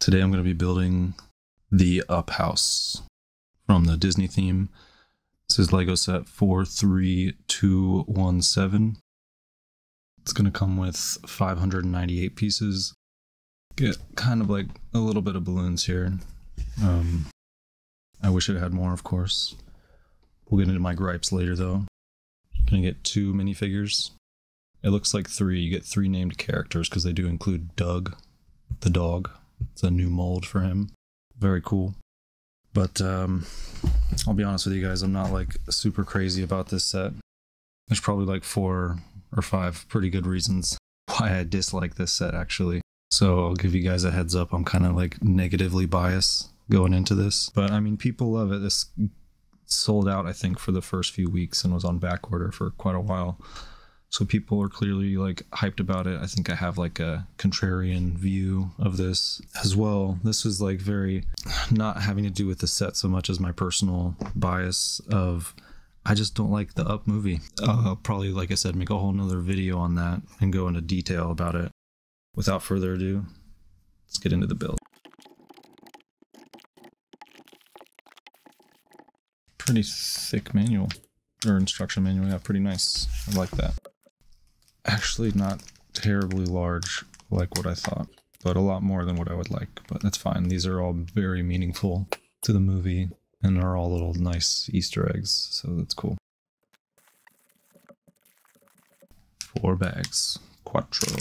Today I'm going to be building the Up House from the Disney theme. This is Lego set 43217. It's going to come with 598 pieces. Get kind of like a little bit of balloons here. I wish it had more, of course. We'll get into my gripes later though. Gonna get 2 minifigures. It looks like 3. You get 3 named characters because they do include Doug, the dog. It's a new mold for him. Very cool. But I'll be honest with you guys, I'm not like super crazy about this set. There's probably like 4 or 5 pretty good reasons why I dislike this set actually. So I'll give you guys a heads up. I'm kind of like negatively biased going into this. But I mean, people love it. This sold out, I think, for the first few weeks and was on back order for quite a while. So people are clearly like hyped about it. I think I have like a contrarian view of this as well. This is like very not having to do with the set so much as my personal bias of I just don't like the Up movie. I'll probably, like I said, make a whole nother video on that and go into detail about it. Without further ado, let's get into the build. Pretty thick manual, or instruction manual. Yeah, pretty nice. I like that. Actually not terribly large like what I thought, but a lot more than what I would like, but that's fine. These are all very meaningful to the movie and are all little nice Easter eggs, so that's cool. 4 bags, quattro.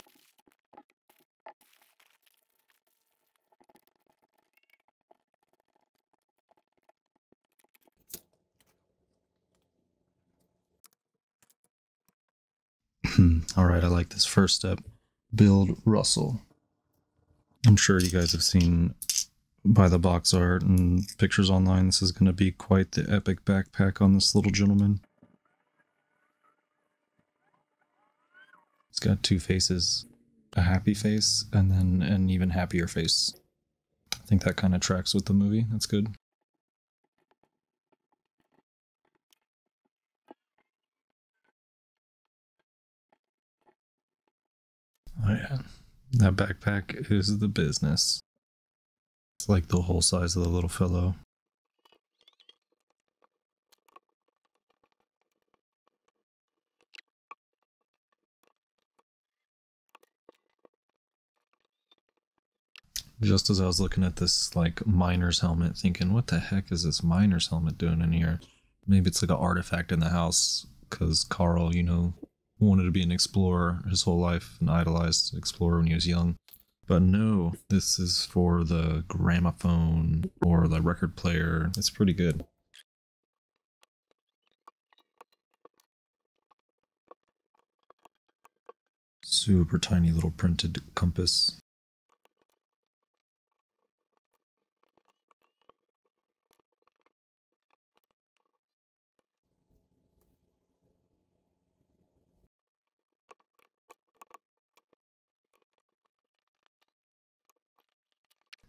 Alright, I like this first step. Build Russell. I'm sure you guys have seen by the box art and pictures online, this is going to be quite the epic backpack on this little gentleman. He's got 2 faces. A happy face and then an even happier face. I think that kind of tracks with the movie. That's good. Oh yeah, that backpack is the business. It's like the whole size of the little fellow. Just as I was looking at this like miner's helmet thinking, what the heck is this miner's helmet doing in here? Maybe it's like an artifact in the house because Carl, you know, wanted to be an explorer his whole life and idolized explorer when he was young. But no, this is for the gramophone or the record player. It's pretty good. Super tiny little printed compass.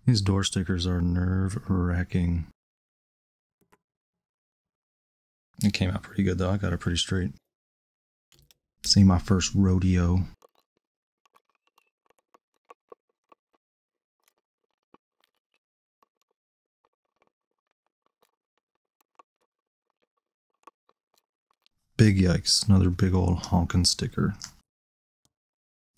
These door stickers are nerve-wracking. It came out pretty good though, I got it pretty straight. This ain't my first rodeo. Big yikes, another big old honkin' sticker.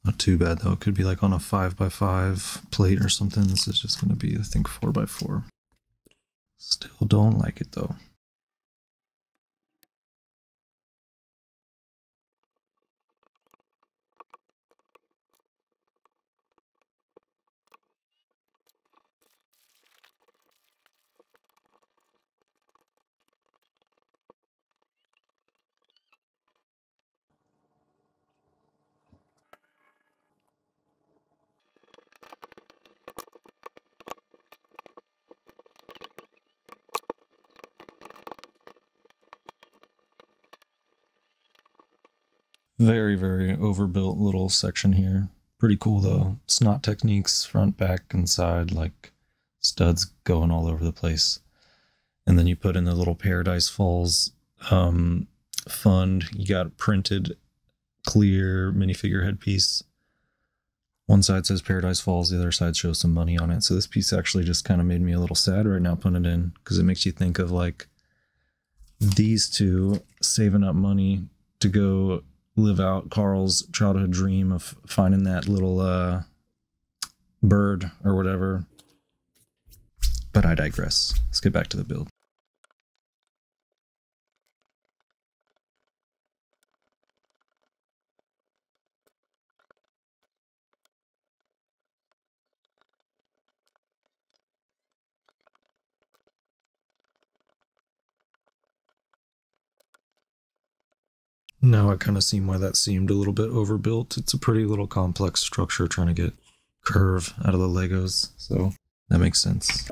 Not too bad though, it could be like on a 5x5 plate or something. This is just gonna be, I think, 4x4. Still don't like it though. Very, very overbuilt little section here. Pretty cool though. Snot techniques, front, back, and side, like studs going all over the place. And then you put in the little Paradise Falls fund. You got printed clear minifigure headpiece. One side says Paradise Falls, the other side shows some money on it. So this piece actually just kind of made me a little sad right now putting it in, because it makes you think of like these two saving up money to go live out Carl's childhood dream of finding that little bird or whatever. But I digress. Let's get back to the build. Now I kind of see why that seemed a little bit overbuilt. It's a pretty little complex structure trying to get curve out of the Legos, so that makes sense.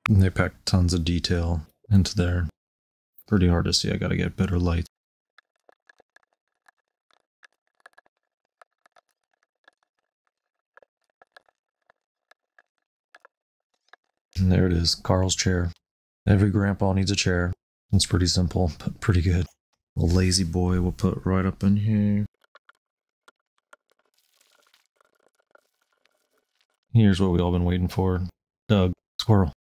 And they packed tons of detail into there. Pretty hard to see. I gotta get better light. And there it is, Carl's chair. Every grandpa needs a chair. It's pretty simple, but pretty good. A lazy boy we'll put right up in here. Here's what we all been waiting for. Doug, squirrel.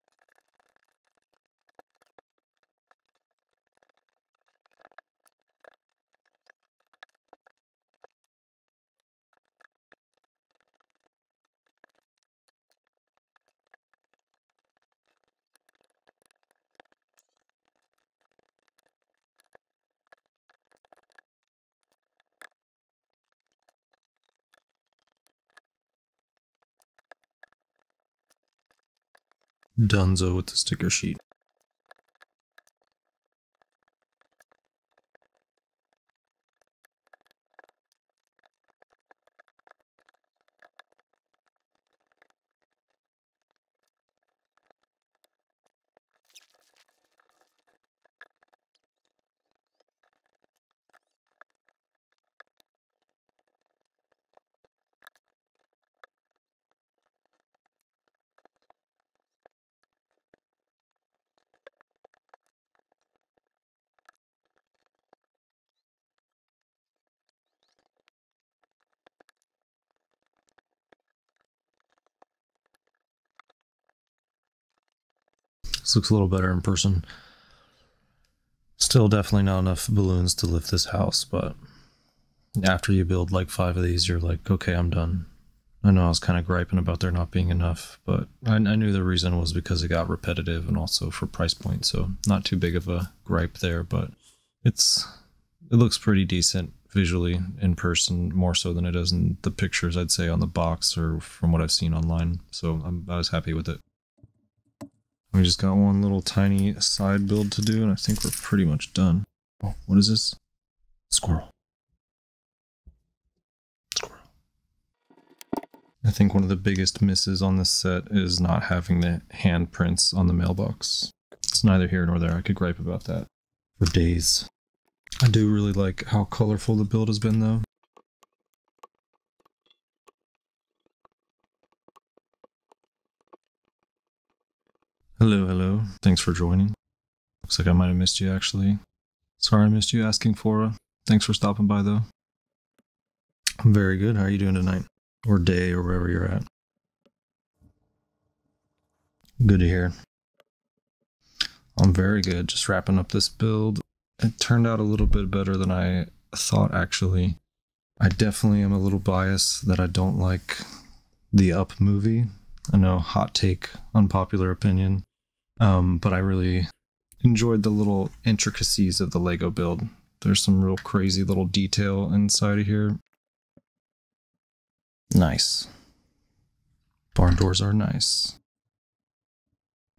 Dunzo with the sticker sheet. This looks a little better in person. Still definitely not enough balloons to lift this house, but after you build like 5 of these, you're like, okay, I'm done. I know I was kind of griping about there not being enough, but I knew the reason was because it got repetitive and also for price point, so not too big of a gripe there, but it looks pretty decent visually in person, more so than it does in the pictures, I'd say, on the box or from what I've seen online, so I was happy with it. We just got one little tiny side build to do, and I think we're pretty much done. Oh, what is this? Squirrel. Squirrel. I think one of the biggest misses on this set is not having the handprints on the mailbox. It's neither here nor there. I could gripe about that for days. I do really like how colorful the build has been, though. Hello, hello. Thanks for joining. Looks like I might have missed you, actually. Sorry I missed you asking for Thanks for stopping by, though. I'm very good. How are you doing tonight? Or day, or wherever you're at. Good to hear. I'm very good. Just wrapping up this build. It turned out a little bit better than I thought, actually. I definitely am a little biased that I don't like the Up movie. I know, hot take, unpopular opinion. But I really enjoyed the little intricacies of the Lego build. There's some real crazy little detail inside of here. Nice. Barn doors are nice.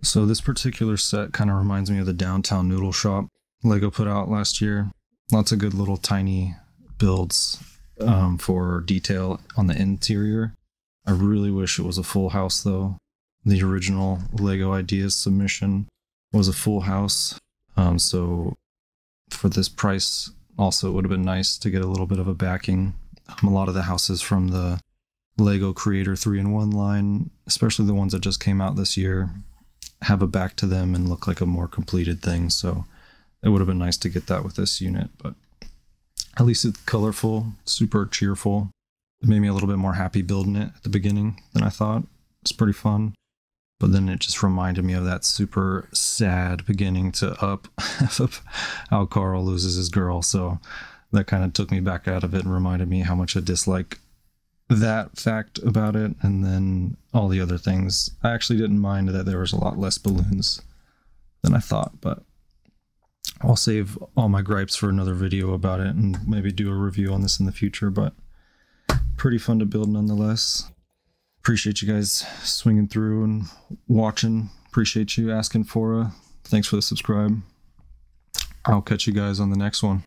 So this particular set kind of reminds me of the Downtown Noodle Shop Lego put out last year. Lots of good little tiny builds for detail on the interior. I really wish it was a full house, though. The original Lego Ideas submission was a full house, so for this price, also it would have been nice to get a little bit of a backing. A lot of the houses from the Lego Creator 3-in-1 line, especially the ones that just came out this year, have a back to them and look like a more completed thing, so it would have been nice to get that with this unit, but at least it's colorful, super cheerful. It made me a little bit more happy building it at the beginning than I thought. It's pretty fun. But then it just reminded me of that super sad beginning to Up, how Carl loses his girl. So that kind of took me back out of it and reminded me how much I dislike that fact about it. And then all the other things. I actually didn't mind that there was a lot less balloons than I thought, but I'll save all my gripes for another video about it and maybe do a review on this in the future. But pretty fun to build nonetheless. Appreciate you guys swinging through and watching. Appreciate you asking for thanks for the subscribe. I'll catch you guys on the next one.